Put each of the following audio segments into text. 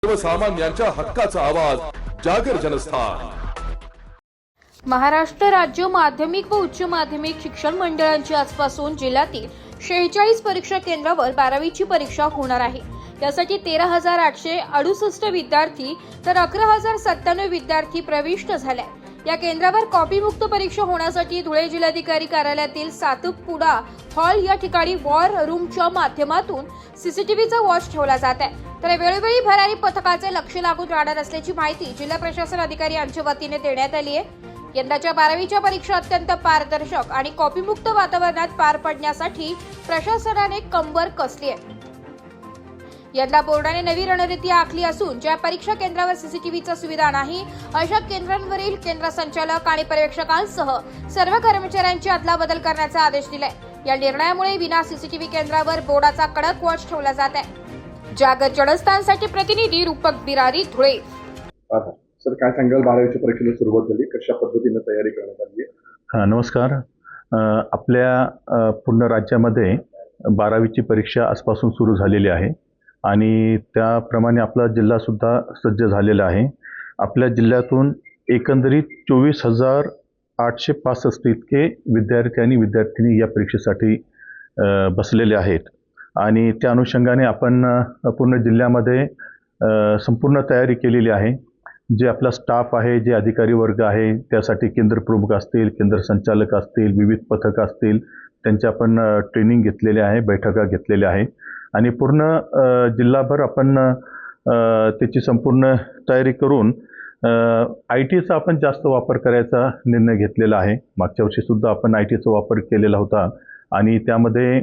सर्वसामान्यांच्या हक्काचा आवाज जागर जनस्थान। महाराष्ट्र राज्य माध्यमिक व उच्च माध्यमिक शिक्षण मंडळांची आजपासून जिल्ह्यातील 46 परीक्षा केंद्रावर 12वीची परीक्षा होणार आहे। यासाठी 13,868 विद्यार्थी तर 11,097 विद्यार्थी प्रविष्ट झाले। या केंद्रावर कॉपीमुक्त परीक्षा होण्यासाठी धुळे जिल्हाधिकारी कार्यालयातील सातपुडा हॉल या ठिकाणी वॉर रूमच्या माध्यमातून सीसीटीव्हीचा वॉच ठेवला जात आहे। तर वेळोवेळी भरारी पथकाचे लक्ष लागून राहणार असल्याची माहिती जिल्हा प्रशासन अधिकारी यांच्या वतीने देण्यात आली आहे। यंदाच्या 12वीच्या परीक्षा अत्यंत पारदर्शक आणि कॉपीमुक्त वातावरणात पार पडण्यासाठी प्रशासनाने कंबर कसली आहे। यंदा बोर्डाने नवी रणनीती आखली असून ज्या परीक्षा केंद्रावर सीसीटीव्हीची सुविधा नाही अशा केंद्रांवरील केंद्र संचालक आणि पर्यवेक्षकांसह सर्व कर्मचाऱ्यांची अदलाबदल करण्याचा आदेश दिलाय। या निर्णयामुळे विना सीसीटीव्ही केंद्रावर बोर्डाचा कडक वॉच ठेवला जात आहे। जागर जनस्थानसाठी प्रतिनिधी रूपक बिरारी, धुळे। सर, काय सांगाल? 12वीच्या परीक्षेला सुरुवात झाली, कशा पद्धतीने तयारी करण्यात आली आहे? नमस्कार। आपल्या पूर्ण राज्यामध्ये 12वीची परीक्षा आजपासून सुरू झालेली आहे आणि त्याप्रमाणे आपला जिल्हा सुद्धा सज्ज झालेला आहे। आपल्या जिल्ह्यातून एकंदरीत 24,865 इतके विद्यार्थी आणि विद्यार्थिनी या परीक्षेसाठी बसलेले आहेत आणि त्या अनुषंगाने आपण पूर्ण जिल्ह्यामध्ये संपूर्ण तयारी केलेली आहे। जे आपला स्टाफ आहे, जे अधिकारी वर्ग आहे, त्यासाठी केंद्र प्रमुख असतील, केंद्र संचालक असतील, विविध पथक असतील, त्यांची आपण ट्रेनिंग घेतलेली आहे, बैठका घेतलेल्या आहेत आणि पूर्ण जिल्हाभर आपण त्याची संपूर्ण तयारी करून IT चा आपण जास्त वापर करायचा निर्णय घेतलेला आहे। मागच्या वर्षीसुद्धा आपण IT चा वापर केलेला होता आणि त्यामध्ये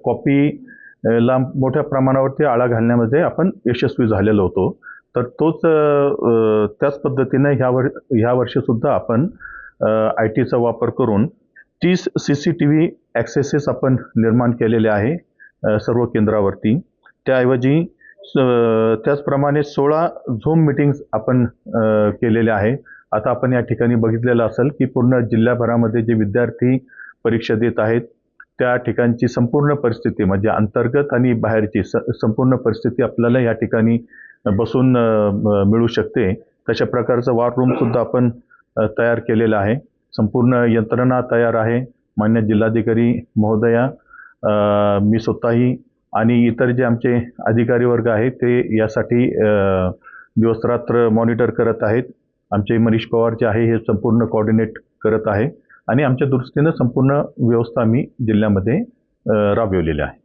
कॉपीला मोठ्या प्रमाणावरती आळा घालण्यामध्ये आपण यशस्वी झालेलो होतो। तर त्याच पद्धतीने ह्या वर्षीसुद्धा आपण IT चा वापर करून 30 CCTV ॲक्सेसेस आपण निर्माण केलेले आहे सर्व केंद्रावरती। त्याऐवजी त्याचप्रमाणे 16 झूम मीटिंग्स आपण केलेले आहे। आता आपण या ठिकाणी बघितलेलं असेल की पूर्ण जिल्ह्याभरामध्ये जे विद्यार्थी परीक्षा देत आहेत त्या ठिकाणची संपूर्ण परिस्थिती म्हणजे अंतर्गत आणि बाहेरची संपूर्ण परिस्थिती आपल्याला या ठिकाणी बसून मिळू शकते। तशा प्रकारचं वॉर रूम सुद्धा आपण तयार केलेलं आहे। संपूर्ण यंत्रणा तयार आहे। मान्य जिल्हाधिकारी महोदया, मी स्वतःही आणि इतर जे आमचे अधिकारी वर्ग आहेत ते यासाठी दिवसरात्र मॉनिटर करत आहेत। आमचे मनीष पवार जे आहे हे संपूर्ण कोऑर्डिनेट करत आहे आणि आमच्या दृष्टीने संपूर्ण व्यवस्था आम्ही जिल्ह्यामध्ये राबवलेली आहे।